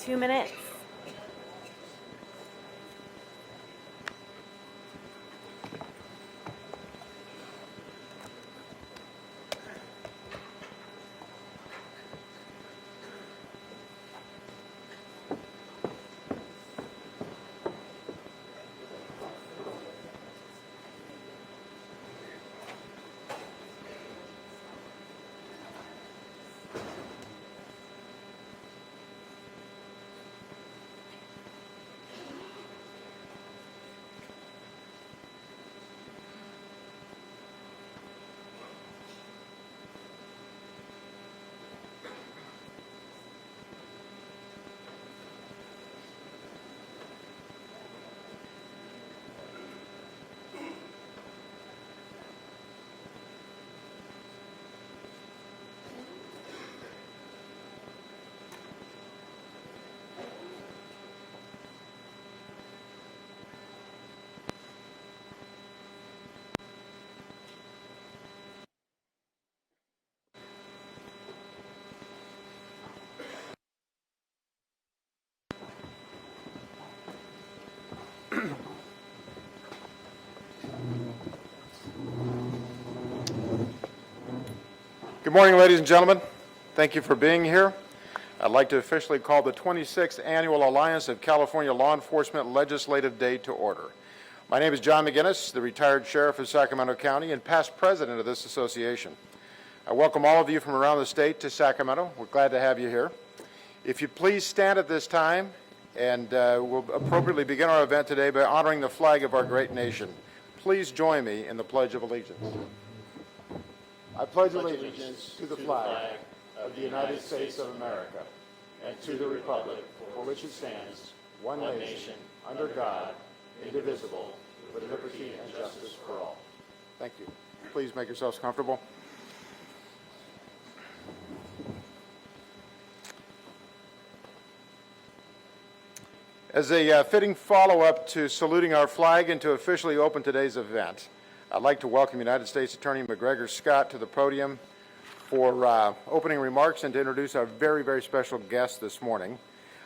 2 minutes. Good morning, ladies and gentlemen. Thank you for being here. I'd like to officially call the 26th Annual Alliance of California Law Enforcement Legislative Day to order. My name is John McGinnis, the retired sheriff of Sacramento County and past president of this association. I welcome all of you from around the state to Sacramento. We're glad to have you here. If you please stand at this time, and we'll appropriately begin our event today by honoring the flag of our great nation. Please join me in the Pledge of Allegiance. I pledge allegiance to the flag of the United States of America and to the republic for which it stands, one nation, under God, indivisible, with liberty and justice for all. Thank you. Please make yourselves comfortable. As a fitting follow-up to saluting our flag and to officially open today's event, I'd like to welcome United States Attorney McGregor Scott to the podium for opening remarks and to introduce our very, very special guest this morning.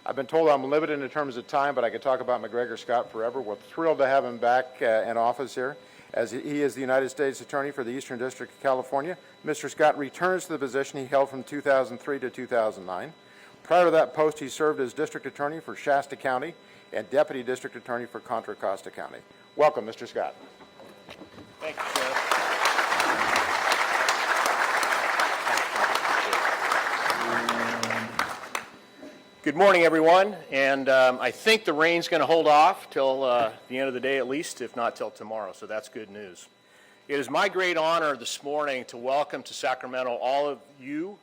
I've been told I'm limited in terms of time, but I could talk about McGregor Scott forever. We're thrilled to have him back in office here, as he is the United States Attorney for the Eastern District of California. Mr. Scott returns to the position he held from 2003 to 2009. Prior to that post, he served as District Attorney for Shasta County and Deputy District Attorney for Contra Costa County. Welcome, Mr. Scott. Thank you, Sheriff. Good morning, everyone. And I think the rain's going to hold off till the end of the day at least, if not till tomorrow, so that's good news. It is my great honor this morning to welcome to Sacramento all of you.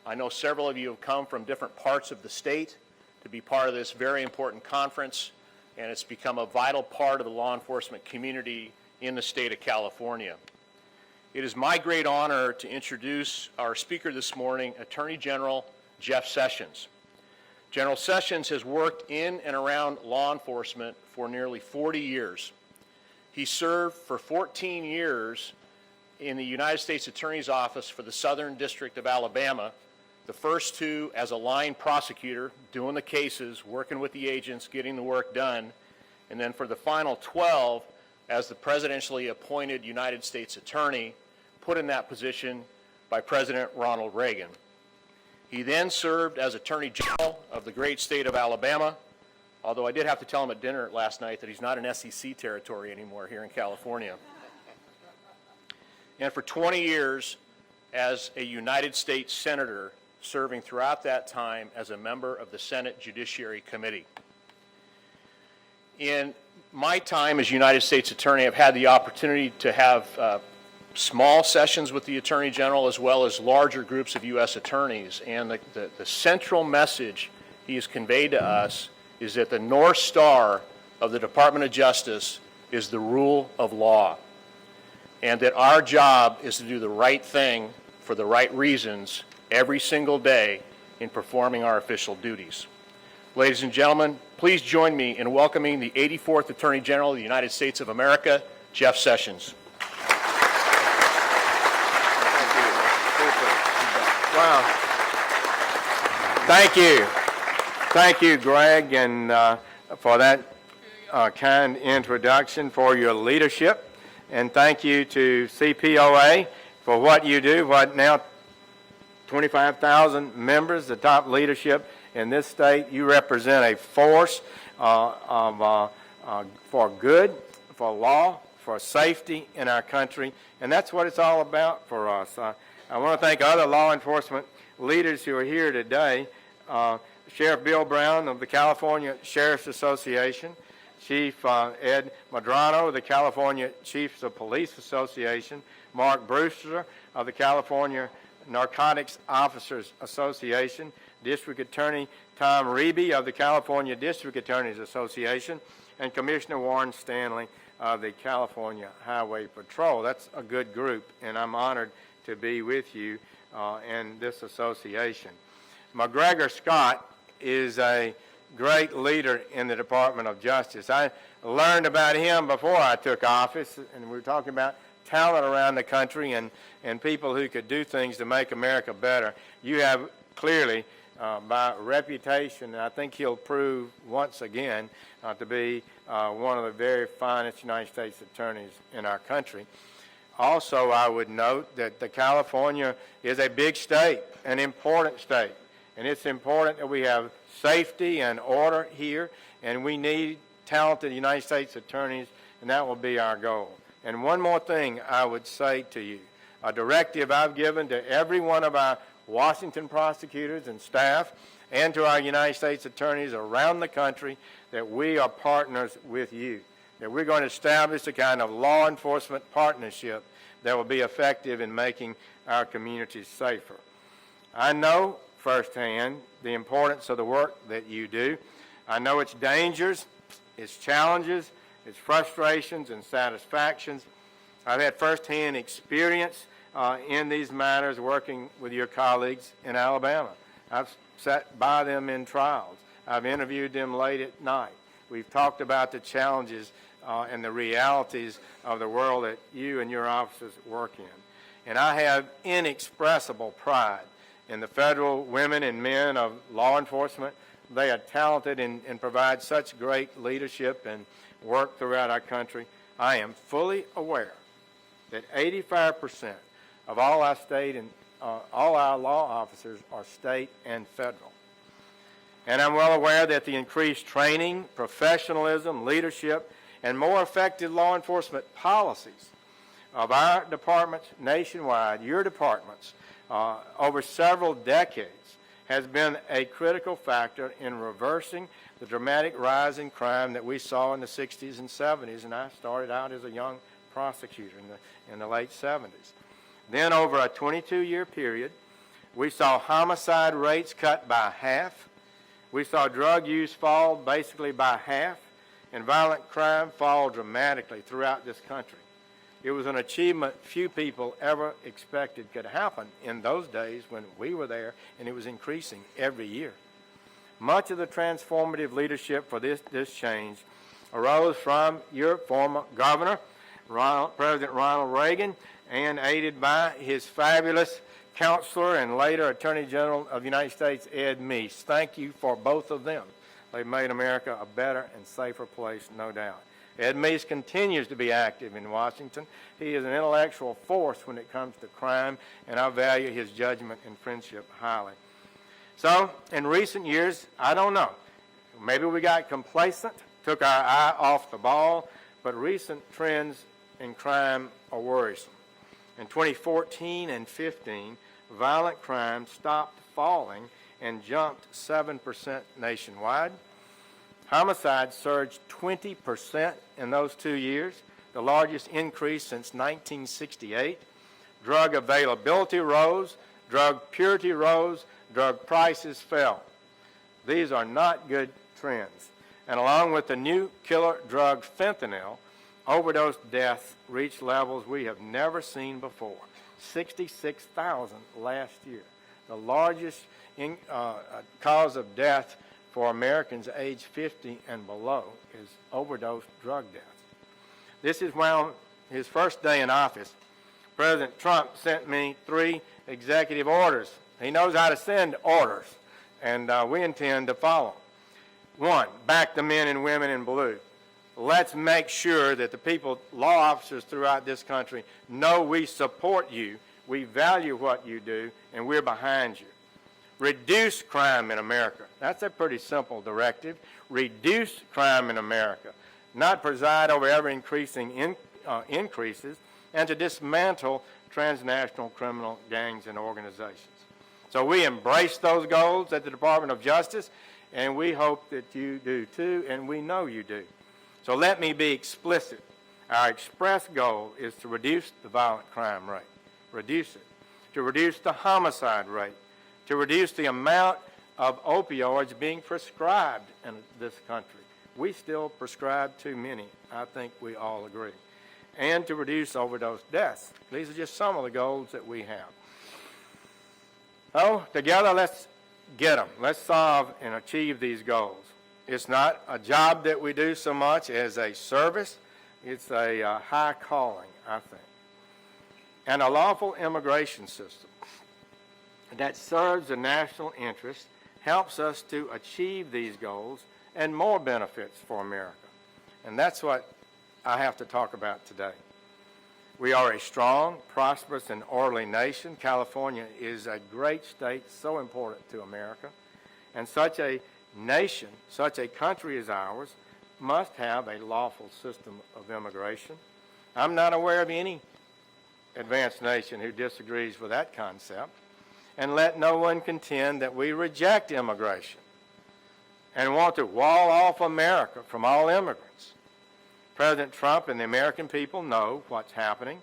I know several of you have come from different parts of the state to be part of this very important conference, and it's become a vital part of the law enforcement community in the state of California. It is my great honor to introduce our speaker this morning, Attorney General Jeff Sessions. General Sessions has worked in and around law enforcement for nearly 40 years. He served for 14 years in the United States Attorney's Office for the Southern District of Alabama, the first two as a line prosecutor, doing the cases, working with the agents, getting the work done, and then for the final 12 as the presidentially appointed United States Attorney, put in that position by President Ronald Reagan. He then served as Attorney General of the great state of Alabama, although I did have to tell him at dinner last night that he's not in SEC territory anymore here in California. And for 20 years as a United States Senator, serving throughout that time as a member of the Senate Judiciary Committee. In my time as United States Attorney, I've had the opportunity to have small sessions with the Attorney General as well as larger groups of U.S. attorneys. And the central message he has conveyed to us is that the North Star of the Department of Justice is the rule of law, and that our job is to do the right thing for the right reasons every single day in performing our official duties. Ladies and gentlemen, please join me in welcoming the 84th Attorney General of the United States of America, Jeff Sessions. Wow. Thank you. Thank you, Greg, and for that kind introduction, for your leadership, and thank you to CPOA for what you do, what now 25,000 members, the top leadership in this state. You represent a force for good, for law, for safety in our country, and that's what it's all about for us. I want to thank other law enforcement leaders who are here today. Sheriff Bill Brown of the California Sheriff's Association, Chief Ed Medrano of the California Chiefs of Police Association, Mark Brewster of the California Narcotics Officers Association, District Attorney Tom Reby of the California District Attorneys Association, and Commissioner Warren Stanley of the California Highway Patrol. That's a good group, and I'm honored to be with you in this association. McGregor Scott is a great leader in the Department of Justice. I learned about him before I took office, and we were talking about talent around the country and people who could do things to make America better. You have clearly, by reputation, and I think he'll prove once again to be one of the very finest United States attorneys in our country. Also, I would note that California is a big state, an important state, and it's important that we have safety and order here, and we need talented United States attorneys, and that will be our goal. And one more thing I would say to you, a directive I've given to every one of our Washington prosecutors and staff and to our United States attorneys around the country, that we are partners with you, that we're going to establish a kind of law enforcement partnership that will be effective in making our communities safer. I know firsthand the importance of the work that you do. I know its dangers, its challenges, its frustrations and satisfactions. I've had firsthand experience in these matters working with your colleagues in Alabama. I've sat by them in trials. I've interviewed them late at night. We've talked about the challenges and the realities of the world that you and your officers work in. And I have inexpressible pride in the federal women and men of law enforcement. They are talented and provide such great leadership and work throughout our country. I am fully aware that 85% of all our state and all our law officers are state and federal. And I'm well aware that the increased training, professionalism, leadership, and more effective law enforcement policies of our departments nationwide, your departments, over several decades, has been a critical factor in reversing the dramatic rise in crime that we saw in the 60s and 70s, and I started out as a young prosecutor in the late 70s. Then over a 22-year period, we saw homicide rates cut by half, we saw drug use fall basically by half, and violent crime fall dramatically throughout this country. It was an achievement few people ever expected could happen in those days when we were there, and it was increasing every year. Much of the transformative leadership for this change arose from your former governor, President Ronald Reagan, and aided by his fabulous counselor and later Attorney General of the United States, Ed Meese. Thank you for both of them. They've made America a better and safer place, no doubt. Ed Meese continues to be active in Washington. He is an intellectual force when it comes to crime, and I value his judgment and friendship highly. So, in recent years, I don't know, maybe we got complacent, took our eye off the ball, but recent trends in crime are worrisome. In 2014 and 15, violent crime stopped falling and jumped 7% nationwide. Homicides surged 20% in those 2 years, the largest increase since 1968. Drug availability rose, drug purity rose, drug prices fell. These are not good trends. And along with the new killer drug fentanyl, overdose deaths reached levels we have never seen before, 66,000 last year. The largest cause of death for Americans age 50 and below is overdose drug deaths. This is why his first day in office, President Trump sent me 3 executive orders. He knows how to send orders, and we intend to follow. One, back the men and women in blue. Let's make sure that the people, law officers throughout this country, know we support you, we value what you do, and we're behind you. Reduce crime in America. That's a pretty simple directive. Reduce crime in America. Not preside over ever-increasing increases, and to dismantle transnational criminal gangs and organizations. So we embrace those goals at the Department of Justice, and we hope that you do too, and we know you do. So let me be explicit. Our express goal is to reduce the violent crime rate, reduce it, to reduce the homicide rate, to reduce the amount of opioids being prescribed in this country. We still prescribe too many. I think we all agree. And to reduce overdose deaths. These are just some of the goals that we have. So together, let's get them. Let's solve and achieve these goals. It's not a job that we do so much as a service. It's a high calling, I think. And a lawful immigration system that serves the national interest helps us to achieve these goals and more benefits for America. And that's what I have to talk about today. We are a strong, prosperous, and orderly nation. California is a great state, so important to America. And such a nation, such a country as ours, must have a lawful system of immigration. I'm not aware of any advanced nation who disagrees with that concept. And let no one contend that we reject immigration and want to wall off America from all immigrants. President Trump and the American people know what's happening.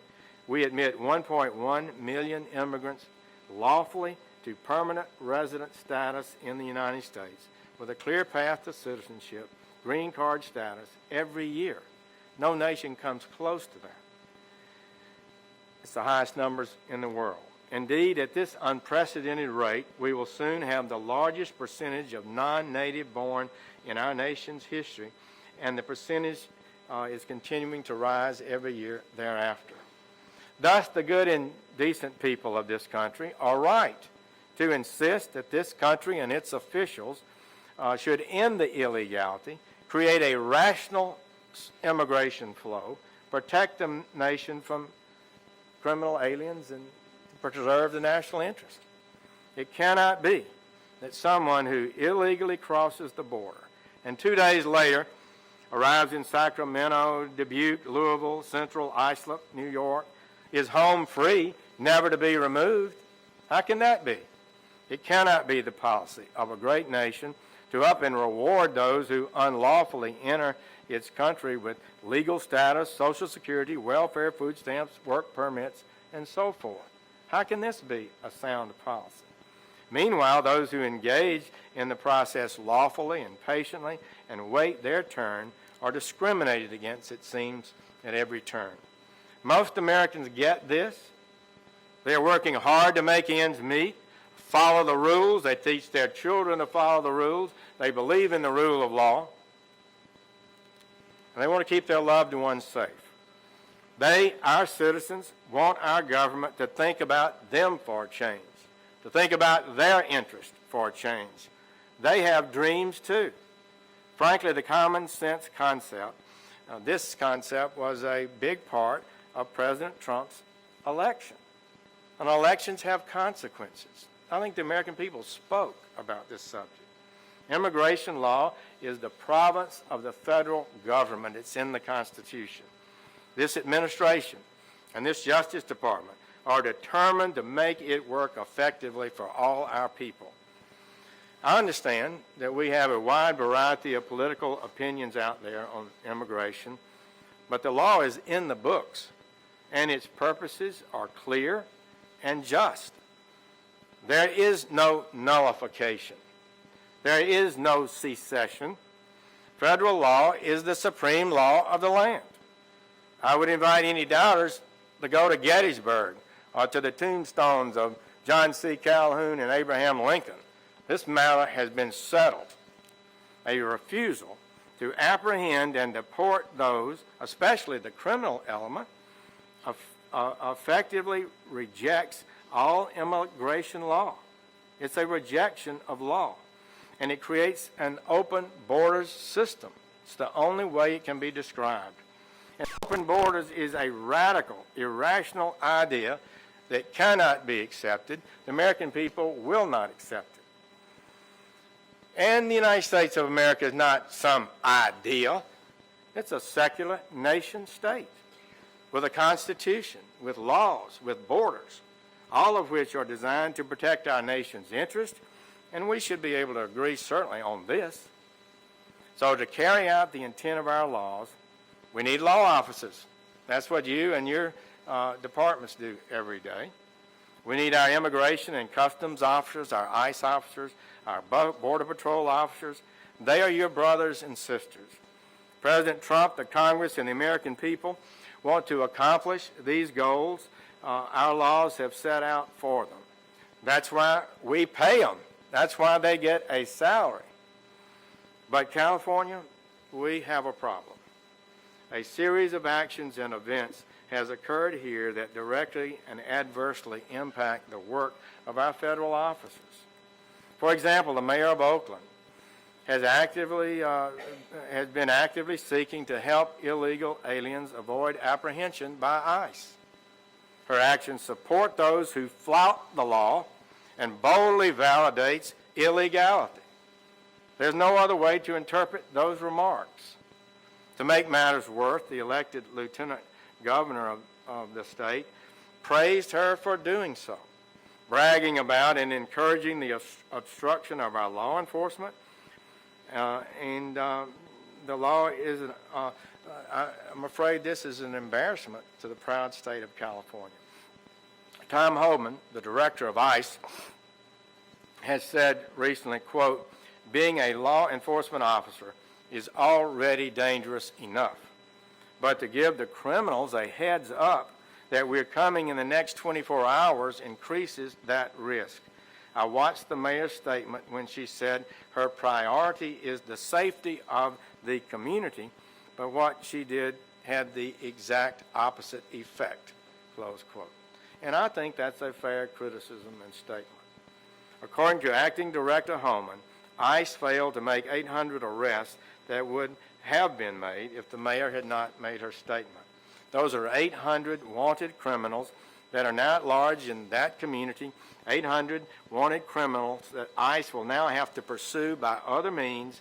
We admit 1.1 million immigrants lawfully to permanent resident status in the United States with a clear path to citizenship, green card status every year. No nation comes close to that. It's the highest numbers in the world. Indeed, at this unprecedented rate, we will soon have the largest percentage of non-native born in our nation's history, and the percentage is continuing to rise every year thereafter. Thus, the good and decent people of this country are right to insist that this country and its officials should end the illegality, create a rational immigration flow, protect the nation from criminal aliens, and preserve the national interest. It cannot be that someone who illegally crosses the border and 2 days later arrives in Sacramento, Dubuque, Louisville, Central, Islip, New York, is home free, never to be removed. How can that be? It cannot be the policy of a great nation to up and reward those who unlawfully enter its country with legal status, Social Security, welfare, food stamps, work permits, and so forth. How can this be a sound policy? Meanwhile, those who engage in the process lawfully and patiently and wait their turn are discriminated against, it seems, at every turn. Most Americans get this. They are working hard to make ends meet, follow the rules. They teach their children to follow the rules. They believe in the rule of law. And they want to keep their loved ones safe. They, our citizens, want our government to think about them for a change, to think about their interest for a change. They have dreams too. Frankly, the common sense concept, this concept was a big part of President Trump's election. And elections have consequences. I think the American people spoke about this subject. Immigration law is the province of the federal government. It's in the Constitution. This administration and this Justice Department are determined to make it work effectively for all our people. I understand that we have a wide variety of political opinions out there on immigration, but the law is in the books, and its purposes are clear and just. There is no nullification. There is no secession. Federal law is the supreme law of the land. I would invite any doubters to go to Gettysburg or to the tombstones of John C. Calhoun and Abraham Lincoln. This matter has been settled. A refusal to apprehend and deport those, especially the criminal element, effectively rejects all immigration law. It's a rejection of law. and it creates an open borders system. It's the only way it can be described. And open borders is a radical, irrational idea that cannot be accepted. The American people will not accept it. And the United States of America is not some idea. It's a secular nation state with a constitution, with laws, with borders, all of which are designed to protect our nation's interest, and we should be able to agree certainly on this. So to carry out the intent of our laws, we need law officers. That's what you and your departments do every day. We need our immigration and customs officers, our ICE officers, our Border Patrol officers. They are your brothers and sisters. President Trump, the Congress, and the American people want to accomplish these goals our laws have set out for them. That's why we pay them. That's why they get a salary. But California, we have a problem. A series of actions and events has occurred here that directly and adversely impact the work of our federal officers. For example, the mayor of Oakland has been actively seeking to help illegal aliens avoid apprehension by ICE. Her actions support those who flout the law and boldly validates illegality. There's no other way to interpret those remarks. To make matters worse, the elected lieutenant governor of the state praised her for doing so, bragging about and encouraging the obstruction of our law enforcement. The law is, I'm afraid this is an embarrassment to the proud state of California. Tom Homan, the director of ICE, has said recently, quote, "Being a law enforcement officer is already dangerous enough. But to give the criminals a heads up that we're coming in the next 24 hours increases that risk." I watched the mayor's statement when she said her priority is the safety of the community, but what she did had the exact opposite effect, close quote. And I think that's a fair criticism and statement. According to Acting Director Homan, ICE failed to make 800 arrests that would have been made if the mayor had not made her statement. Those are 800 wanted criminals that are now at large in that community, 800 wanted criminals that ICE will now have to pursue by other means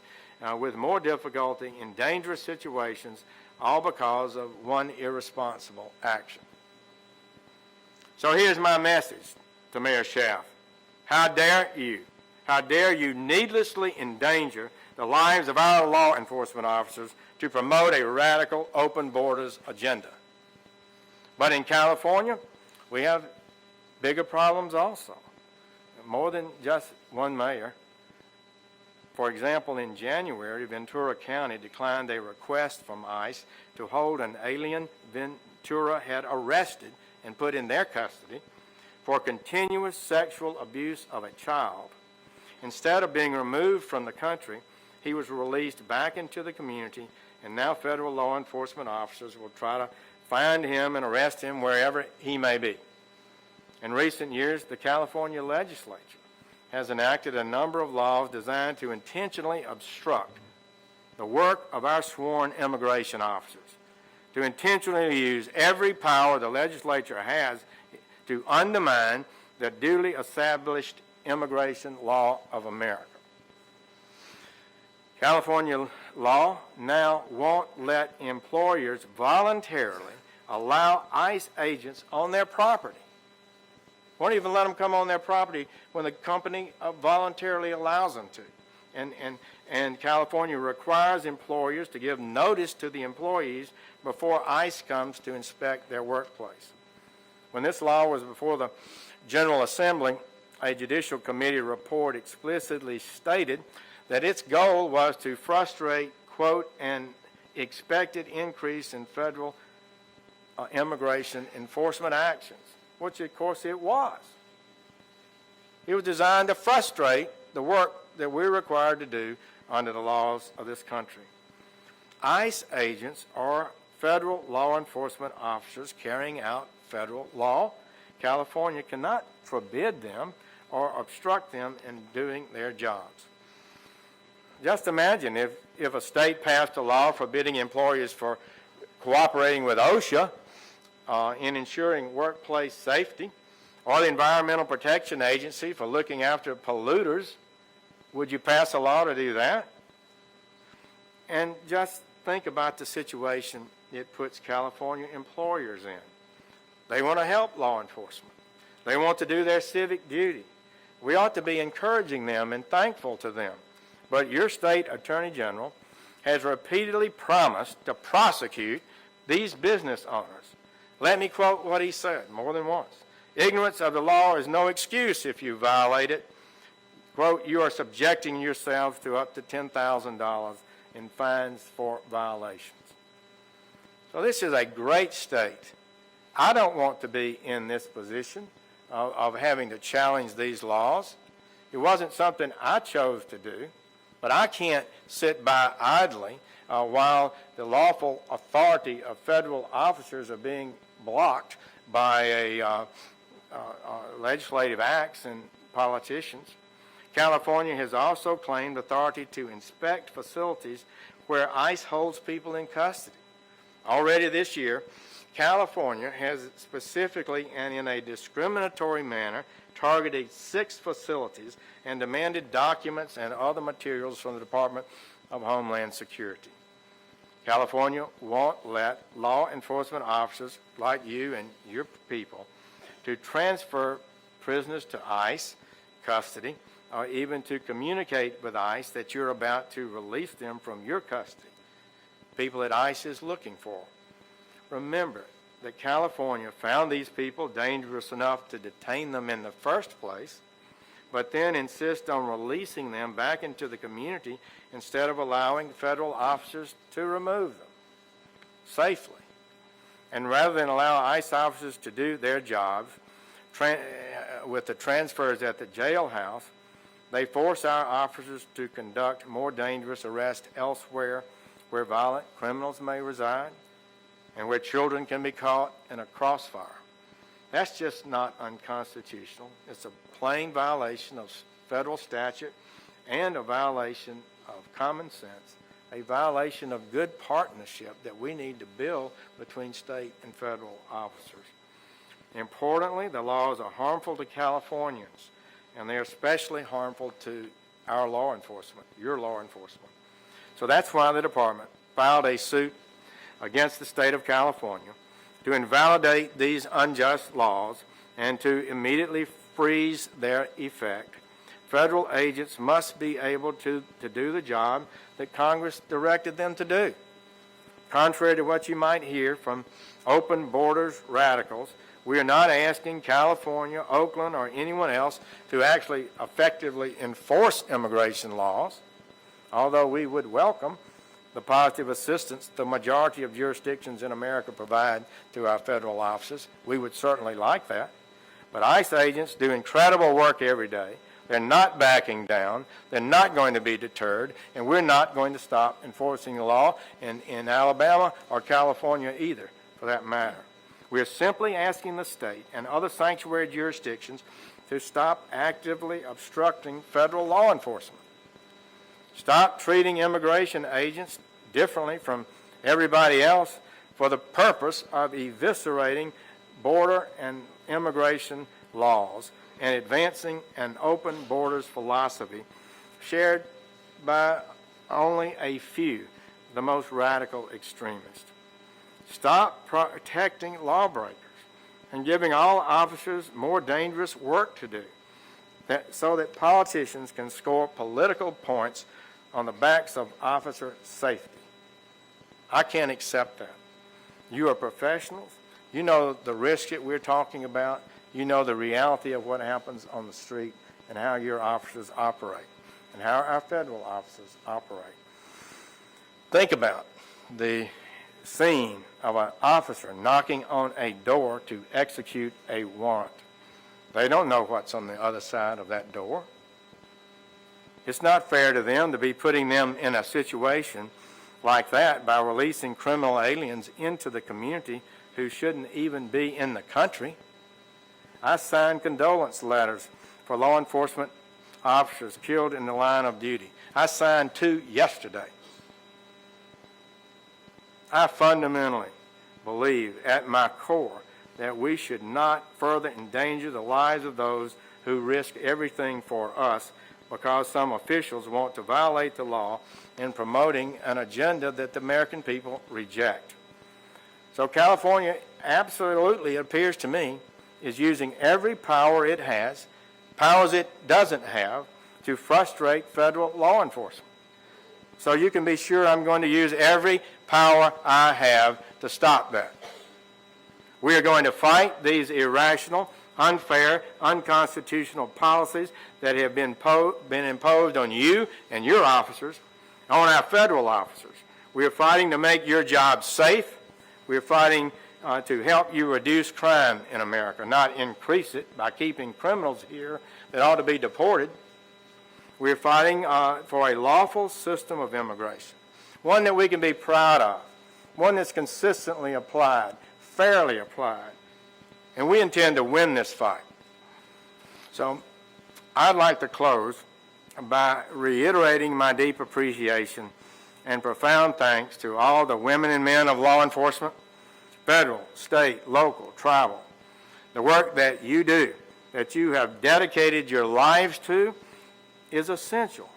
with more difficulty in dangerous situations, all because of one irresponsible action. So here's my message to Mayor Schaaf. How dare you? How dare you needlessly endanger the lives of our law enforcement officers to promote a radical open borders agenda? But in California, we have bigger problems also, more than just one mayor. For example, in January, Ventura County declined a request from ICE to hold an alien Ventura had arrested and put in their custody for continuous sexual abuse of a child. Instead of being removed from the country, he was released back into the community, and now federal law enforcement officers will try to find him and arrest him wherever he may be. In recent years, the California legislature has enacted a number of laws designed to intentionally obstruct the work of our sworn immigration officers, to intentionally use every power the legislature has to undermine the duly established immigration law of America. California law now won't let employers voluntarily allow ICE agents on their property. Won't even let them come on their property when the company voluntarily allows them to. And California requires employers to give notice to the employees before ICE comes to inspect their workplace. When this law was before the General Assembly, a Judicial Committee report explicitly stated that its goal was to frustrate, quote, an expected increase in federal immigration enforcement actions, which of course it was. It was designed to frustrate the work that we're required to do under the laws of this country. ICE agents are federal law enforcement officers carrying out federal law. California cannot forbid them or obstruct them in doing their jobs. just imagine if a state passed a law forbidding employers for cooperating with OSHA in ensuring workplace safety, or the Environmental Protection Agency for looking after polluters. Would you pass a law to do that? And just think about the situation it puts California employers in. They want to help law enforcement. They want to do their civic duty. We ought to be encouraging them and thankful to them. But your state attorney general has repeatedly promised to prosecute these business owners. Let me quote what he said more than once. Ignorance of the law is no excuse if you violate it. Quote, you are subjecting yourselves to up to $10,000 in fines for violations. So this is a great state. I don't want to be in this position of having to challenge these laws. It wasn't something I chose to do, but I can't sit by idly while the lawful authority of federal officers are being blocked by legislative acts and politicians. California has also claimed authority to inspect facilities where ICE holds people in custody. Already this year, California has specifically and in a discriminatory manner targeted 6 facilities and demanded documents and other materials from the Department of Homeland Security. California won't let law enforcement officers like you and your people to transfer prisoners to ICE custody or even to communicate with ICE that you're about to release them from your custody. People that ICE is looking for. Remember that California found these people dangerous enough to detain them in the first place, but then insist on releasing them back into the community instead of allowing federal officers to remove them safely. And rather than allow ICE officers to do their jobs with the transfers at the jailhouse, they force our officers to conduct more dangerous arrests elsewhere where violent criminals may reside and where children can be caught in a crossfire. That's just not unconstitutional. It's a plain violation of federal statute and a violation of common sense, a violation of good partnership that we need to build between state and federal officers. Importantly, the laws are harmful to Californians, and they're especially harmful to our law enforcement, your law enforcement. So that's why the department filed a suit against the state of California to invalidate these unjust laws and to immediately freeze their effect. Federal agents must be able to do the job that Congress directed them to do. Contrary to what you might hear from open borders radicals, we are not asking California, Oakland, or anyone else to actually effectively enforce immigration laws, although we would welcome the positive assistance the majority of jurisdictions in America provide to our federal officers. We would certainly like that. But ICE agents do incredible work every day. They're not backing down. They're not going to be deterred, and we're not going to stop enforcing the law in Alabama or California either, for that matter. We're simply asking the state and other sanctuary jurisdictions to stop actively obstructing federal law enforcement. Stop treating immigration agents differently from everybody else for the purpose of eviscerating border and immigration laws and advancing an open borders philosophy shared by only a few, the most radical extremists. Stop protecting lawbreakers and giving all officers more dangerous work to do so that politicians can score political points on the backs of officer safety. I can't accept that. You are professionals. You know the risk that we're talking about. You know the reality of what happens on the street and how your officers operate and how our federal officers operate. Think about the scene of an officer knocking on a door to execute a warrant. They don't know what's on the other side of that door. It's not fair to them to be putting them in a situation like that by releasing criminal aliens into the community who shouldn't even be in the country. I signed condolence letters for law enforcement officers killed in the line of duty. I signed 2 yesterday. I fundamentally believe at my core that we should not further endanger the lives of those who risk everything for us because some officials want to violate the law in promoting an agenda that the American people reject. So California absolutely, it appears to me, is using every power it has, powers it doesn't have, to frustrate federal law enforcement. So you can be sure I'm going to use every power I have to stop that. We are going to fight these irrational, unfair, unconstitutional policies that have been imposed on you and your officers, on our federal officers. We are fighting to make your job safe. We are fighting to help you reduce crime in America, not increase it by keeping criminals here that ought to be deported. We are fighting for a lawful system of immigration, one that we can be proud of, one that's consistently applied, fairly applied, and we intend to win this fight. So I'd like to close by reiterating my deep appreciation and profound thanks to all the women and men of law enforcement, federal, state, local, tribal. The work that you do, that you have dedicated your lives to, is essential.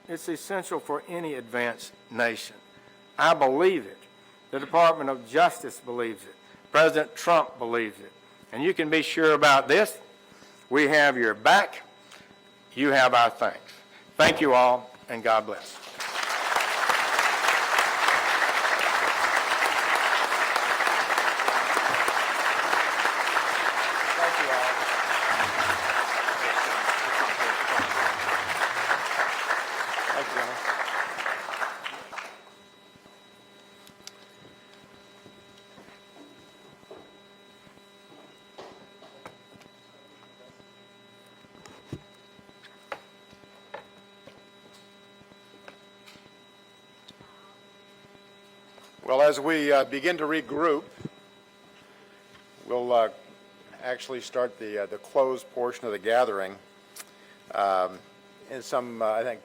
It's essential for any advanced nation. I believe it. The Department of Justice believes it. President Trump believes it. And you can be sure about this. We have your back. You have our thanks. Thank you all, and God bless. Well, as we begin to regroup, we'll actually start the closed portion of the gathering in some, I think,